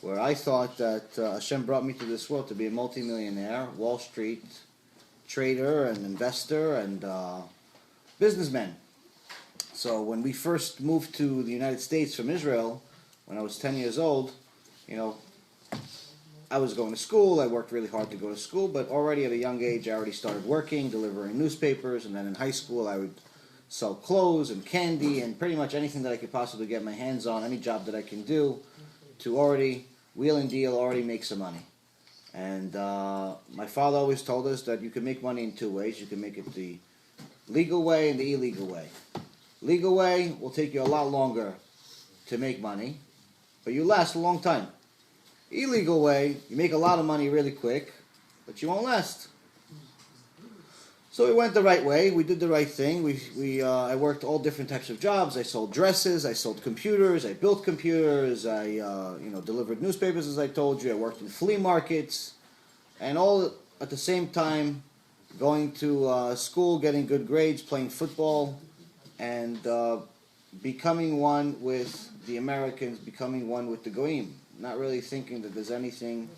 where I thought that Hashem brought me to this world to be a multimillionaire, Wall Street trader and investor and businessman. So when we first moved to the United States from Israel, when I was 10 years old, I was going to school. I worked really hard to go to school, but already at a young age, I already started working, delivering newspapers, and then in high school, I would sell clothes and candy and pretty much anything that I could possibly get my hands on, any job that I can do, to already wheel and deal, already make some money. And my father always told us that you can make money in two ways. You can make it the legal way and the illegal way. Legal way will take you a lot longer to make money, but you last a long time. Illegal way, you make a lot of money really quick, but you won't last. So we went the right way. We did the right thing. I worked all different types of jobs. I sold dresses. I sold computers. I built computers. I delivered newspapers, as I told you. I worked in flea markets, and all at the same time, going to school, getting good grades, playing football, and becoming one with the Americans, becoming one with the Goyim. Not really thinking that there's anything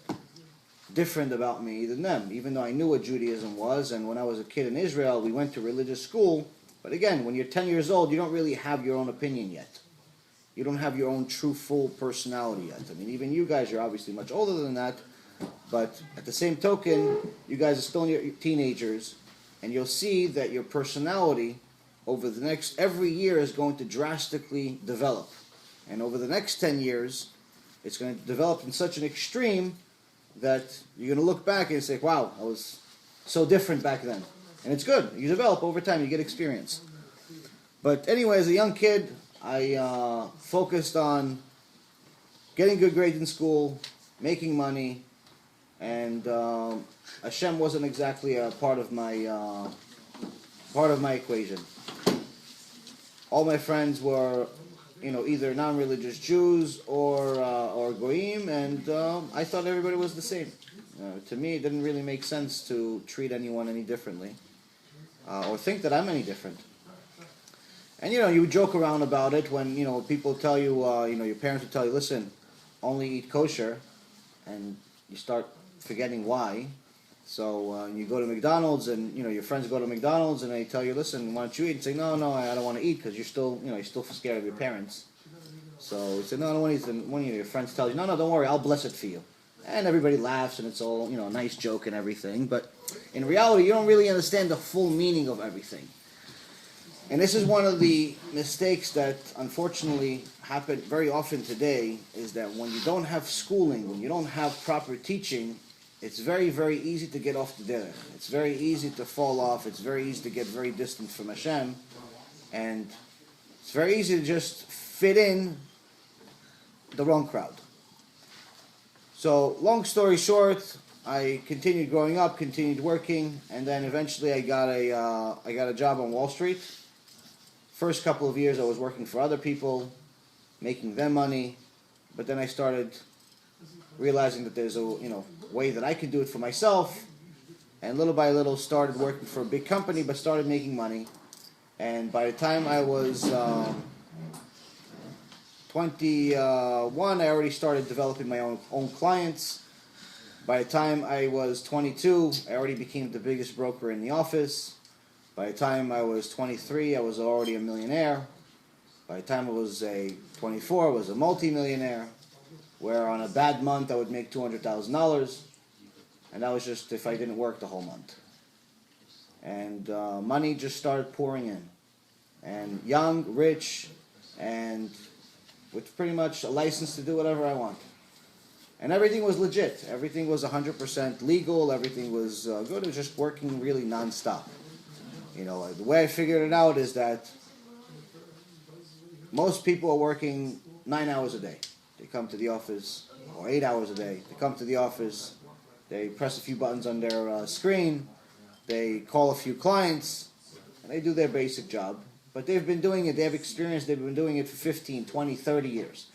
different about me than them, even though I knew what Judaism was. And when I was a kid in Israel, we went to religious school. But again, when you're 10 years old, you don't really have your own opinion yet. You don't have your own true, full personality yet. I mean, even you guys are obviously much older than that. But at the same token, you guys are still teenagers. And you'll see that your personality over the next, every year is going to drastically develop. And over the next 10 years, it's going to develop in such an extreme that you're going to look back and say, wow, I was so different back then. And it's good. You develop over time. You get experience. But anyway, as a young kid, I focused on getting good grades in school, making money, and Hashem wasn't exactly a part of my equation. All my friends were either non-religious Jews or Goyim, and I thought everybody was the same. To me, it didn't really make sense to treat anyone any differently, or think that I'm any different. And you joke around about it when people tell you, your parents will tell you, listen, only eat kosher, and you start forgetting why. So you go to McDonald's, and your friends go to McDonald's, and they tell you, "Listen, why don't you eat?" And say, "No, I don't want to eat," because you're still scared of your parents. So you say, "No, I don't want to eat." And one of your friends tells you, "No, don't worry, I'll bless it for you." And everybody laughs, and it's all a nice joke and everything. But in reality, you don't really understand the full meaning of everything. And this is one of the mistakes that unfortunately happen very often today, is that when you don't have schooling, when you don't have proper teaching, it's very, very easy to get off the derech. It's very easy to fall off. It's very easy to get very distant from Hashem. And it's very easy to just fit in the wrong crowd. So, long story short, I continued growing up, continued working, and then eventually I got a job on Wall Street. First couple of years I was working for other people, making them money, but then I started realizing that there's a way that I could do it for myself, and little by little started working for a big company, but started making money. And by the time I was 21, I already started developing my own clients. By the time I was 22, I already became the biggest broker in the office. By the time I was 23, I was already a millionaire. By the time I was 24, I was a multi-millionaire, where on a bad month I would make $200,000, and that was just if I didn't work the whole month. And money just started pouring in, and young, rich, and with pretty much a license to do whatever I want. And everything was legit. Everything was 100% legal. Everything was good. It was just working really non-stop. The way I figured it out is that most people are working 9 hours a day. They come to the office, or 8 hours a day. They come to the office, they press a few buttons on their screen, they call a few clients, and they do their basic job. But they've been doing it, they have experience, they've been doing it for 15, 20, 30 years.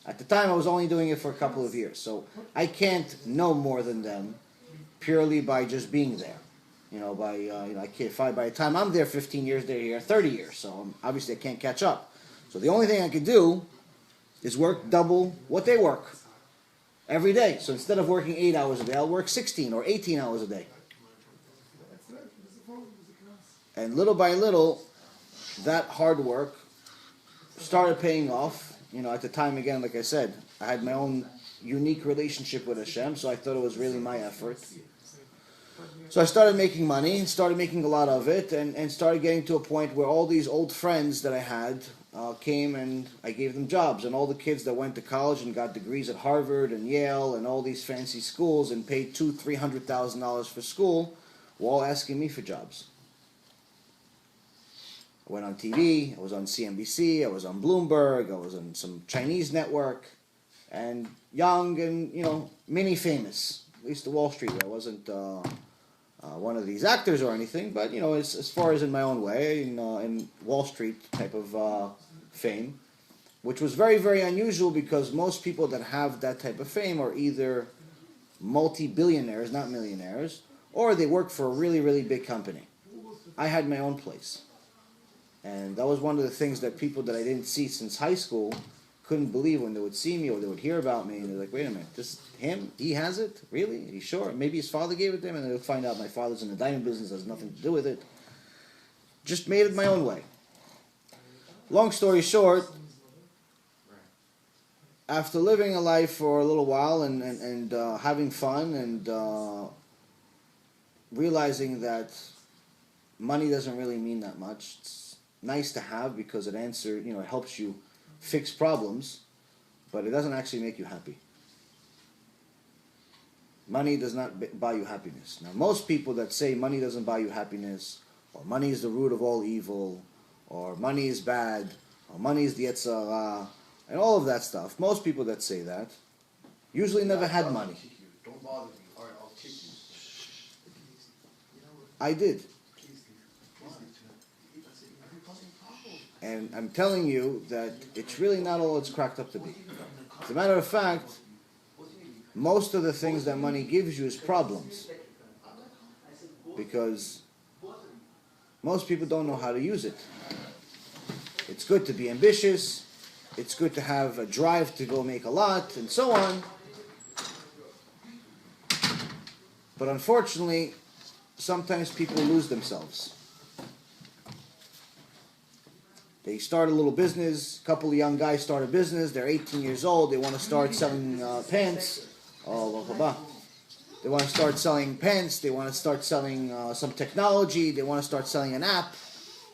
At the time, I was only doing it for a couple of years, so I can't know more than them purely by just being there. I can't. By the time I'm there 15 years, they're here 30 years, so obviously I can't catch up. So the only thing I could do is work double what they work. every day. So instead of working 8 hours a day, I'll work 16 or 18 hours a day. And little by little, that hard work started paying off. You know, at the time, again, like I said, I had my own unique relationship with Hashem, so I thought it was really my effort. So I started making money, and started making a lot of it, and started getting to a point where all these old friends that I had came and I gave them jobs. And all the kids that went to college and got degrees at Harvard and Yale and all these fancy schools and paid $200,000-$300,000 for school were all asking me for jobs. I went on TV, I was on CNBC, I was on Bloomberg, I was on some Chinese network, and young and, you know, mini famous, at least the Wall Street way. I wasn't one of these actors or anything, but, you know, as far as in my own way, in Wall Street type of fame, which was very, very unusual because most people that have that type of fame are either multi-billionaires, not millionaires, or they work for a really, really big company. I had my own place. And that was one of the things that people that I didn't see since high school couldn't believe when they would see me or they would hear about me. And they're like, wait a minute, this him? He has it? Really? Are you sure? Maybe his father gave it to him, and they'll find out my father's in the diamond business, has nothing to do with it. Just made it my own way. Long story short, after living a life for a little while and having fun and realizing that money doesn't really mean that much, it's nice to have because it it helps you fix problems, but it doesn't actually make you happy. Money does not buy you happiness. Now, most people that say money doesn't buy you happiness, or money is the root of all evil, or money is bad, or money is the Yetzer Hara, and all of that stuff, most people that say that usually never had money. Don't bother me. All right, I'll kick you. I did. And I'm telling you that it's really not all it's cracked up to be. As a matter of fact, most of the things that money gives you is problems. Because most people don't know how to use it. It's good to be ambitious. It's good to have a drive to go make a lot, and so on. But unfortunately, sometimes people lose themselves. They start a little business. A couple of young guys start a business. They're 18 years old. They want to start selling pants. They want to start selling pants. They want to start selling some technology. They want to start selling an app.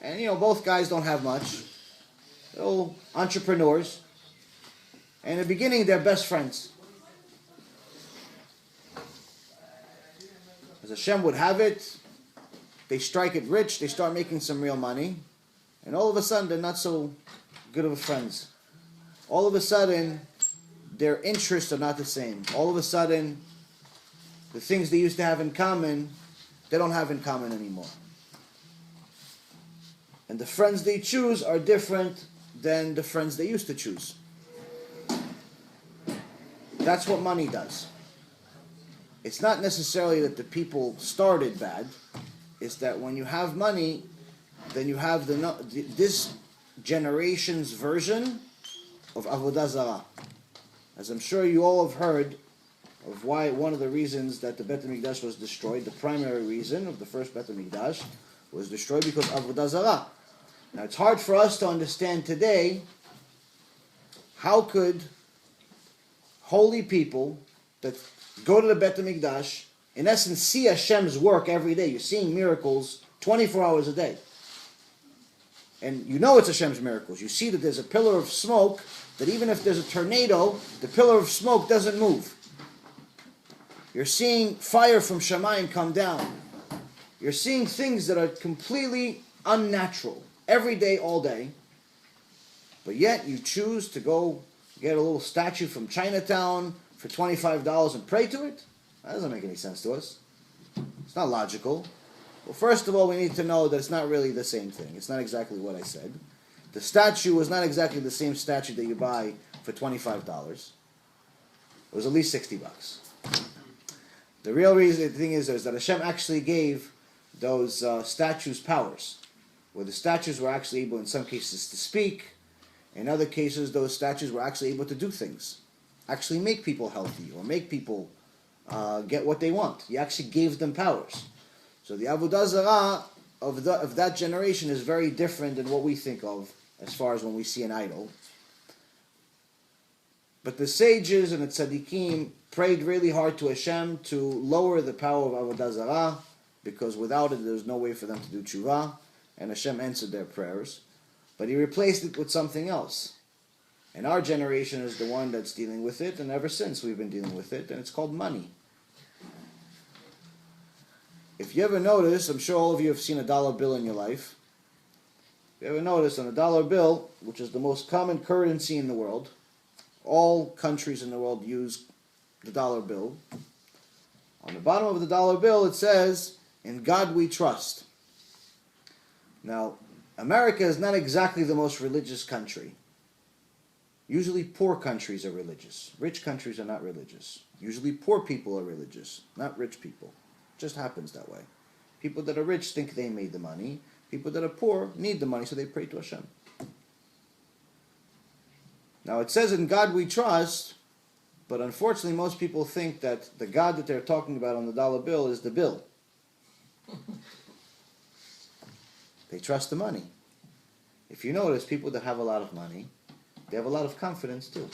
And, both guys don't have much. They're all entrepreneurs. And in the beginning, they're best friends. As Hashem would have it, they strike it rich. They start making some real money. And all of a sudden, they're not so good of friends. All of a sudden, their interests are not the same. All of a sudden, the things they used to have in common, they don't have in common anymore. And the friends they choose are different than the friends they used to choose. That's what money does. It's not necessarily that the people started bad. It's that when you have money, then you have this generation's version of Avodah Zarah. As I'm sure you all have heard of why one of the reasons that the Bet HaMikdash was destroyed, the primary reason of the first Bet HaMikdash was destroyed because of Avodah Zarah. Now it's hard for us to understand today how could holy people that go to the Bet HaMikdash in essence see Hashem's work every day. You're seeing miracles 24 hours a day. And it's Hashem's miracles. You see that there's a pillar of smoke, that even if there's a tornado, the pillar of smoke doesn't move. You're seeing fire from Shamayim come down. You're seeing things that are completely unnatural, every day, all day. But yet you choose to go get a little statue from Chinatown for $25 and pray to it? That doesn't make any sense to us. It's not logical. Well, first of all, we need to know that it's not really the same thing. It's not exactly what I said. The statue was not exactly the same statue that you buy for $25. It was at least $60. The real reason, the thing is that Hashem actually gave those statues powers, where the statues were actually able, in some cases, to speak. In other cases, those statues were actually able to do things. actually make people healthy or make people get what they want. He actually gave them powers. So the Avodah Zarah of that generation is very different than what we think of as far as when we see an idol. But the sages and the tzaddikim prayed really hard to Hashem to lower the power of Avodah Zarah, because without it there's no way for them to do tshuva, and Hashem answered their prayers. But he replaced it with something else. And our generation is the one that's dealing with it, and ever since we've been dealing with it, and it's called money. If you ever notice, I'm sure all of you have seen a dollar bill in your life. If you ever notice, on a dollar bill, which is the most common currency in the world, all countries in the world use the dollar bill. On the bottom of the dollar bill it says, "In God we trust." Now, America is not exactly the most religious country. Usually poor countries are religious. Rich countries are not religious. Usually poor people are religious, not rich people. It just happens that way. People that are rich think they made the money. People that are poor need the money, so they pray to Hashem. Now it says, "In God we trust," but unfortunately most people think that the God that they're talking about on the dollar bill is the bill. They trust the money. If you notice, people that have a lot of money, they have a lot of confidence too.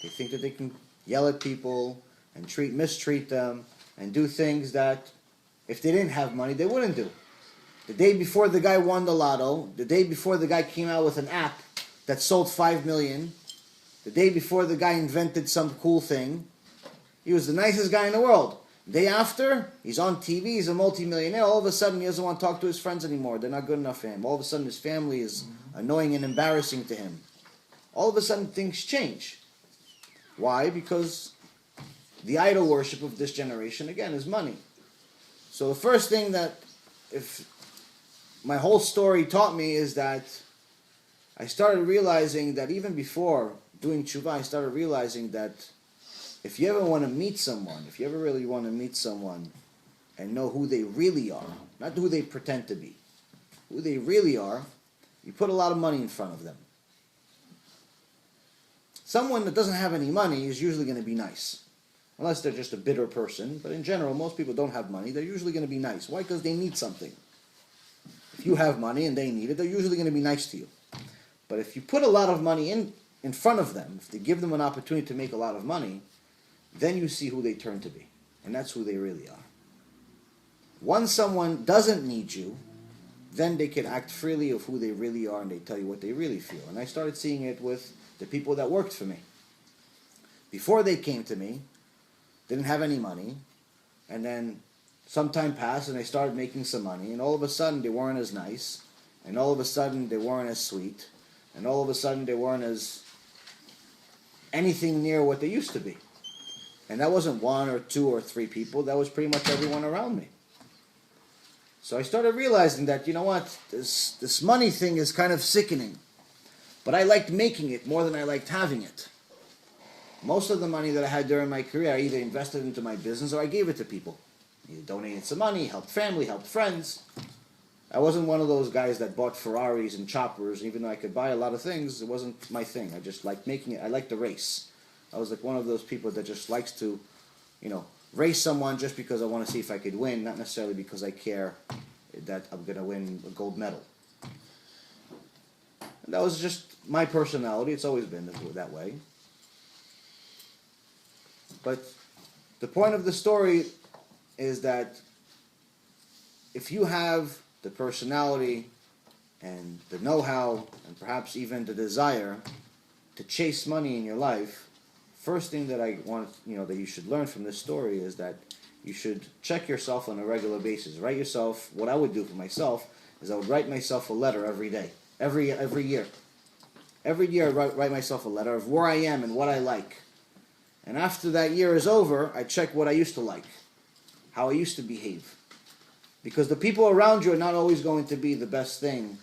They think that they can yell at people and mistreat them and do things that if they didn't have money they wouldn't do. The day before the guy won the lotto, the day before the guy came out with an app that sold 5 million, the day before the guy invented some cool thing, he was the nicest guy in the world. The day after, he's on TV, he's a multimillionaire, all of a sudden he doesn't want to talk to his friends anymore. They're not good enough for him. All of a sudden his family is annoying and embarrassing to him. All of a sudden things change. Why? Because the idol worship of this generation, again, is money. So the first thing that if my whole story taught me is that I started realizing that even before doing tshuva, I started realizing that if you ever want to meet someone, if you ever really want to meet someone and know who they really are, not who they pretend to be, who they really are, you put a lot of money in front of them. Someone that doesn't have any money is usually going to be nice. Unless they're just a bitter person. But in general, most people don't have money. They're usually going to be nice. Why? Because they need something. If you have money and they need it, they're usually going to be nice to you. But if you put a lot of money in front of them, if they give them an opportunity to make a lot of money, then you see who they turn to be. And that's who they really are. Once someone doesn't need you, then they can act freely of who they really are and they tell you what they really feel. And I started seeing it with the people that worked for me. Before they came to me, they didn't have any money, and then some time passed and they started making some money, and all of a sudden they weren't as nice, and all of a sudden they weren't as sweet, and all of a sudden they weren't as anything near what they used to be. And that wasn't one or two or three people, that was pretty much everyone around me. So I started realizing that, you know what, this money thing is kind of sickening. But I liked making it more than I liked having it. Most of the money that I had during my career, I either invested into my business or I gave it to people. Either donated some money, helped family, helped friends. I wasn't one of those guys that bought Ferraris and choppers. Even though I could buy a lot of things, it wasn't my thing. I just liked making it. I liked the race. I was like one of those people that just likes to, race someone just because I want to see if I could win, not necessarily because I care that I'm going to win a gold medal. And that was just my personality. It's always been that way. But the point of the story is that if you have the personality and the know-how and perhaps even the desire to chase money in your life, first thing that I want that you should learn from this story is that you should check yourself on a regular basis. Write yourself. What I would do for myself is I would write myself a letter every day, every year. Every year I write myself a letter of where I am and what I like. And after that year is over, I check what I used to like, how I used to behave. Because the people around you are not always going to be the best thing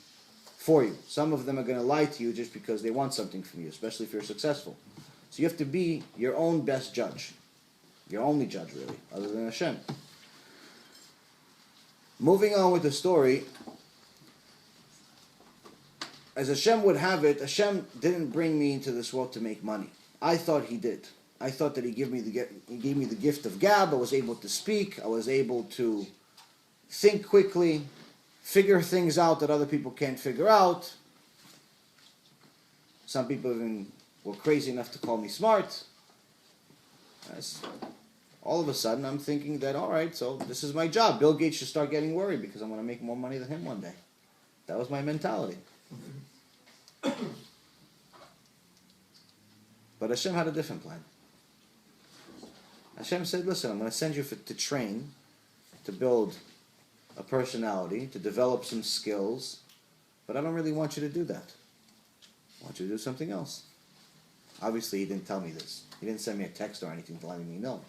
for you. Some of them are going to lie to you just because they want something from you, especially if you're successful. So you have to be your own best judge. Your only judge, really, other than Hashem. Moving on with the story, as Hashem would have it, Hashem didn't bring me into this world to make money. I thought He did. I thought that he gave me the gift of gab. I was able to speak. I was able to think quickly, figure things out that other people can't figure out. Some people even were crazy enough to call me smart. All of a sudden, I'm thinking that, all right, so this is my job. Bill Gates should start getting worried because I'm going to make more money than him one day. That was my mentality. But Hashem had a different plan. Hashem said, listen, I'm going to send you to train, to build a personality, to develop some skills, but I don't really want you to do that. I want you to do something else. Obviously, he didn't tell me this. He didn't send me a text or anything letting me know.